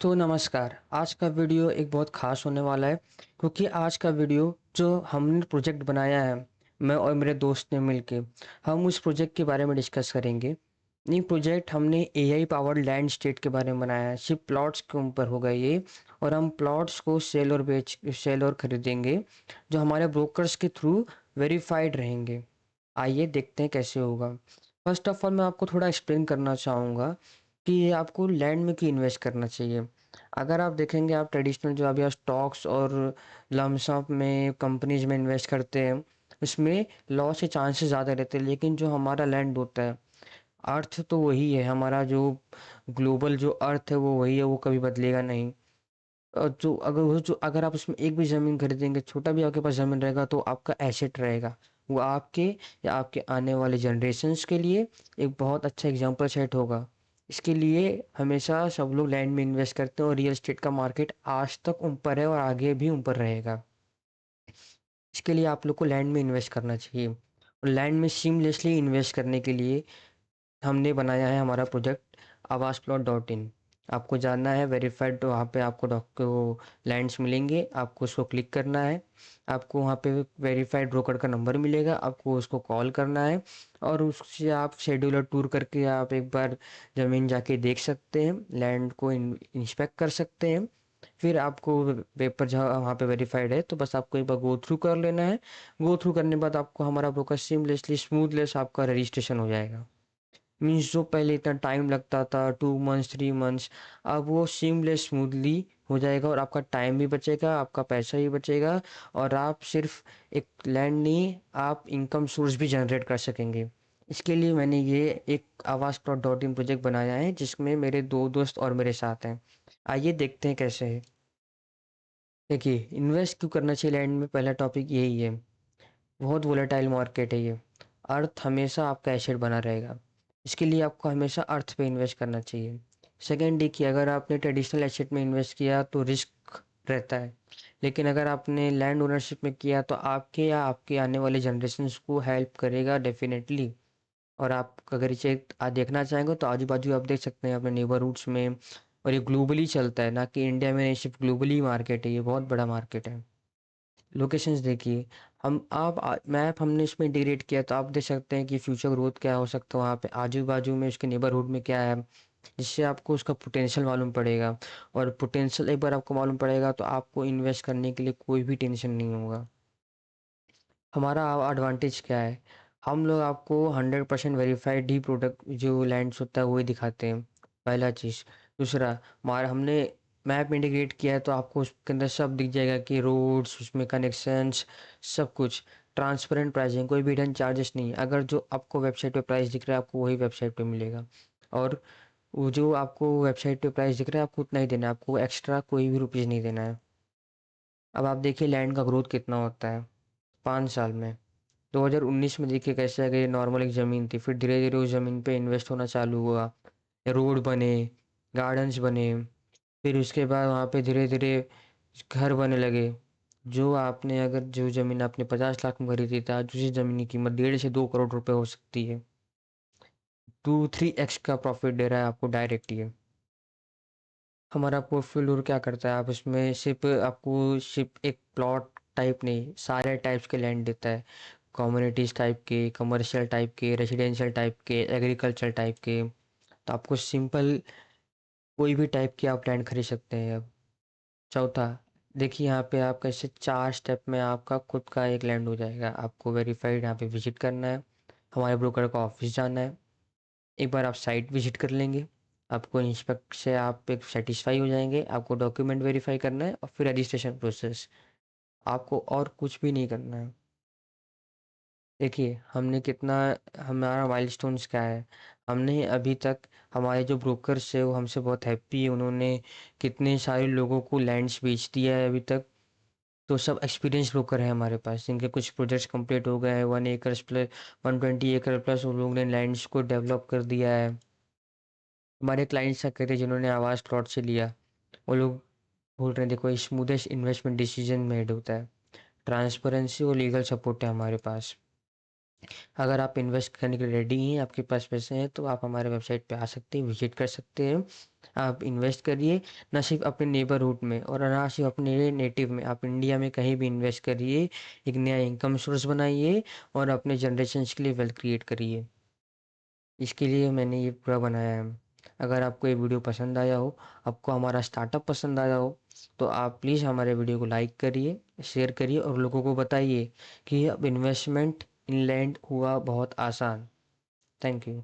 तो नमस्कार। आज का वीडियो एक बहुत ख़ास होने वाला है क्योंकि आज का वीडियो जो हमने प्रोजेक्ट बनाया है, मैं और मेरे दोस्त ने मिलके, हम उस प्रोजेक्ट के बारे में डिस्कस करेंगे। ये प्रोजेक्ट हमने एआई पावर्ड लैंड स्टेट के बारे में बनाया है, सिर्फ़ प्लॉट्स के ऊपर होगा ये। और हम प्लॉट्स को सेल और खरीदेंगे, जो हमारे ब्रोकर्स के थ्रू वेरीफाइड रहेंगे। आइए देखते हैं कैसे होगा। फर्स्ट ऑफ ऑल मैं आपको थोड़ा एक्सप्लेन करना चाहूँगा कि ये आपको लैंड में क्यों इन्वेस्ट करना चाहिए। अगर आप देखेंगे, आप ट्रेडिशनल जो अभी आप स्टॉक्स और लंप सम में कंपनीज़ में इन्वेस्ट करते हैं, उसमें लॉस के चांसेस ज़्यादा रहते हैं। लेकिन जो हमारा लैंड होता है, अर्थ तो वही है, हमारा जो ग्लोबल जो अर्थ है वो वही है, वो कभी बदलेगा नहीं। जो अगर आप उसमें एक भी ज़मीन खरीदेंगे, छोटा भी आपके पास ज़मीन रहेगा तो आपका एसेट रहेगा। वो आपके या आपके आने वाले जनरेशन्स के लिए एक बहुत अच्छा एग्ज़ाम्पल सेट होगा। इसके लिए हमेशा सब लोग लैंड में इन्वेस्ट करते हैं और रियल एस्टेट का मार्केट आज तक ऊपर है और आगे भी ऊपर रहेगा। इसके लिए आप लोग को लैंड में इन्वेस्ट करना चाहिए। और लैंड में सीमलेसली इन्वेस्ट करने के लिए हमने बनाया है हमारा प्रोजेक्ट आवास प्लॉट डॉट इन। आपको जानना है वेरीफाइड, तो वहाँ पे आपको लैंड्स मिलेंगे, आपको उसको क्लिक करना है। आपको वहाँ पे वेरीफाइड ब्रोकर का नंबर मिलेगा, आपको उसको कॉल करना है और उससे आप शेड्यूलर टूर करके आप एक बार ज़मीन जाके देख सकते हैं, लैंड को इंस्पेक्ट कर सकते हैं। फिर आपको पेपर जहाँ वहाँ पे वेरीफाइड है तो बस आपको एक बार गो थ्रू कर लेना है। गो थ्रू करने के बाद आपको हमारा ब्रोकर सीमलेसली स्मूथलेस आपका रजिस्ट्रेशन हो जाएगा। मीन्स जो पहले इतना टाइम लगता था 2 मंथ्स 3 मंथ्स, अब वो सीमलेस स्मूथली हो जाएगा और आपका टाइम भी बचेगा, आपका पैसा भी बचेगा और आप सिर्फ एक लैंड नहीं, आप इनकम सोर्स भी जनरेट कर सकेंगे। इसके लिए मैंने ये एक आवास प्लॉट डॉट इन प्रोजेक्ट बनाया है जिसमें मेरे 2 दोस्त और मेरे साथ हैं। आइए देखते हैं कैसे है। देखिए, इन्वेस्ट क्यों करना चाहिए लैंड में, पहला टॉपिक यही है। बहुत वोलेटाइल मार्केट है ये। अर्थ हमेशा आपका एसेट बना रहेगा। इसके लिए आपको हमेशा अर्थ पे इन्वेस्ट करना चाहिए। सेकंड देखिए, अगर आपने ट्रेडिशनल एसेट में इन्वेस्ट किया तो रिस्क रहता है। लेकिन अगर आपने लैंड ओनरशिप में किया तो आपके या आपके आने वाले जनरेशन्स को हेल्प करेगा डेफ़िनेटली। और आप अगर इसे देखना चाहेंगे तो आजू-बाजू आप देख सकते हैं अपने नेबरहुड्स में। और ये ग्लोबली चलता है, ना कि इंडिया में नहीं, सिर्फ़ ग्लोबली मार्केट है, ये बहुत बड़ा मार्केट है। लोकेशंस देखिए, हम आप मैप हमने इसमें इंटीग्रेट किया तो आप देख सकते हैं कि फ्यूचर ग्रोथ क्या हो सकता है वहाँ पे, आजू-बाजू में उसके नेबरहुड में क्या है, जिससे आपको उसका पोटेंशियल मालूम पड़ेगा। और पोटेंशियल एक बार आपको मालूम पड़ेगा तो आपको इन्वेस्ट करने के लिए कोई भी टेंशन नहीं होगा। हमारा एडवांटेज क्या है? हम लोग आपको 100% वेरीफाइड ही प्रोडक्ट जो लैंड्स होता है वही दिखाते हैं, पहला चीज़। दूसरा, हमारा हमने मैप इंटीग्रेट किया है तो आपको उसके अंदर सब दिख जाएगा कि रोड्स, उसमें कनेक्शंस, सब कुछ। ट्रांसपेरेंट प्राइसिंग, कोई भी हिडन चार्जेस नहीं है। अगर जो आपको वेबसाइट पे प्राइस दिख रहा है आपको वही वेबसाइट पे मिलेगा। और वो जो आपको वेबसाइट पे प्राइस दिख रहा है आपको उतना ही देना है, आपको एक्स्ट्रा कोई भी रुपीज़ नहीं देना है। अब आप देखिए लैंड का ग्रोथ कितना होता है 5 साल में। 2019 में देखिए कैसे अगर ये नॉर्मल एक ज़मीन थी, फिर धीरे-धीरे उस ज़मीन पे इन्वेस्ट होना चालू हुआ। रोड बने, गार्डन्स बने, फिर उसके बाद वहाँ पे धीरे-धीरे घर बनने लगे। जो आपने अगर जो ज़मीन आपने 50 लाख में खरीदी थी, आज उसी ज़मीन की कीमत 1.5 से 2 करोड़ रुपए हो सकती है। 2-3x का प्रॉफ़िट दे रहा है आपको डायरेक्ट ये। हमारा पोर्टफोलियो क्या करता है, आप उसमें सिर्फ़ एक प्लॉट टाइप नहीं, सारे टाइप्स के लैंड देता है। कम्युनिटीज़ टाइप के, कमर्शियल टाइप के, रेजिडेंशियल टाइप के, एग्रीकल्चर टाइप के। तो आपको सिंपल कोई भी टाइप की आप लैंड खरीद सकते हैं अब। चौथा, देखिए यहाँ पे आप कैसे 4 स्टेप में आपका खुद का एक लैंड हो जाएगा। आपको वेरीफाइड यहाँ पे विज़िट करना है, हमारे ब्रोकर का ऑफ़िस जाना है। एक बार आप साइट विज़िट कर लेंगे, आपको इंस्पेक्ट से आप एक सैटिस्फाई हो जाएँगे, आपको डॉक्यूमेंट वेरीफ़ाई करना है और फिर रजिस्ट्रेशन प्रोसेस। आपको और कुछ भी नहीं करना है। देखिए, हमने कितना हमारा माइलस्टोन्स क्या है, हमने अभी तक हमारे जो ब्रोकर्स हैं वो हमसे बहुत हैप्पी है, उन्होंने कितने सारे लोगों को लैंड्स बेच दिया है अभी तक। तो सब एक्सपीरियंस ब्रोकर हैं हमारे पास, जिनके कुछ प्रोजेक्ट्स कंप्लीट हो गए हैं, 1 एकर्स प्लस 120 एकड़ प्लस उन लोगों ने लैंड्स को डेवलप कर दिया है। हमारे क्लाइंट्स क्या कहते हैं जिन्होंने आवास प्लॉट से लिया, वो लोग बोल रहे हैं देखो स्मूदेस्ट इन्वेस्टमेंट डिसीजन मेड होता है। ट्रांसपेरेंसी और लीगल सपोर्ट है हमारे पास। अगर आप इन्वेस्ट करने के लिए रेडी हैं, आपके पास पैसे हैं, तो आप हमारे वेबसाइट पे आ सकते हैं, विजिट कर सकते हैं। आप इन्वेस्ट करिए, ना सिर्फ अपने नेबरहुड में और ना सिर्फ अपने नेटिव में, आप इंडिया में कहीं भी इन्वेस्ट करिए, एक नया इनकम सोर्स बनाइए और अपने जनरेशन्स के लिए वेल्थ क्रिएट करिए। इसके लिए मैंने ये पूरा बनाया है। अगर आपको ये वीडियो पसंद आया हो, आपको हमारा स्टार्टअप पसंद आया हो, तो आप प्लीज़ हमारे वीडियो को लाइक करिए, शेयर करिए और लोगों को बताइए कि अब इन्वेस्टमेंट इन लैंड हुआ बहुत आसान। Thank you.